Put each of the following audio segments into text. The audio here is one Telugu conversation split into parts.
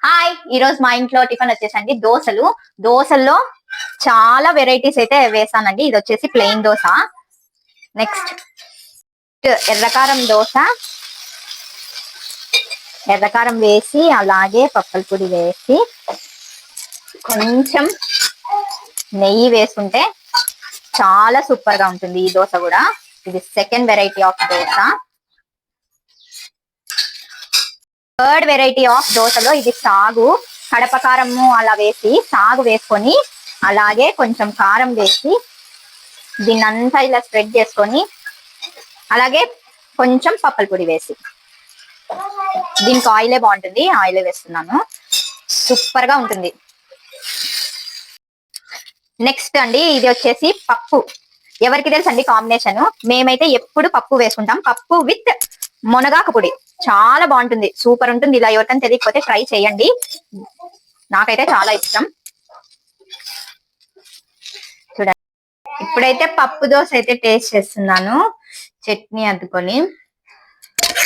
హాయ్, ఈ రోజు మా ఇంట్లో టిఫిన్ వచ్చేసండి దోశలు. దోశల్లో చాలా వెరైటీస్ అయితే వేసానండి. ఇది వచ్చేసి ప్లెయిన్ దోశ. నెక్స్ట్ ఎర్రకారం దోశ. ఎర్రకారం వేసి అలాగే పప్పల పొడి వేసి కొంచెం నెయ్యి వేసుకుంటే చాలా సూపర్ గా ఉంటుంది ఈ దోశ కూడా. ఇది second variety of dosa. Third variety of దోశలో ఇది సాగు, కడప కారము అలా వేసి సాగు వేసుకొని అలాగే కొంచెం కారం వేసి దీన్ని అంతా ఇలా స్ప్రెడ్ చేసుకొని అలాగే కొంచెం పప్పల పొడి వేసి, దీనికి ఆయిలే బాగుంటుంది, ఆయిలే వేస్తున్నాను. సూపర్ గా ఉంటుంది. నెక్స్ట్ అండి ఇది వచ్చేసి పప్పు. ఎవరికి తెలుసు అండి కాంబినేషన్? మేమైతే ఎప్పుడు పప్పు వేసుకుంటాం. పప్పు విత్ మునగాకు పొడి చాలా బాగుంటుంది, సూపర్ ఉంటుంది. ఇలా ఎవరికైనా తెలియకపోతే ట్రై చేయండి, నాకైతే చాలా ఇష్టం. చూడండి, ఇప్పుడైతే పప్పు దోశ అయితే టేస్ట్ చేస్తున్నాను. చట్నీ అద్దుకొని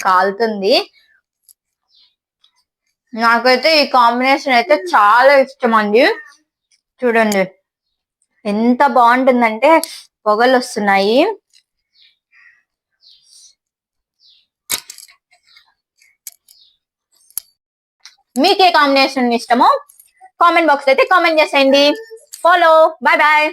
కాలుతుంది. నాకైతే ఈ కాంబినేషన్ అయితే చాలా ఇష్టం అండి. చూడండి ఎంత బాగుంటుందంటే పొగలు వస్తున్నాయి. మీకే కాంబినేషన్ ఇష్టమో కామెంట్ బాక్స్ అయితే కామెంట్ చేసేయండి. Follow, bye bye.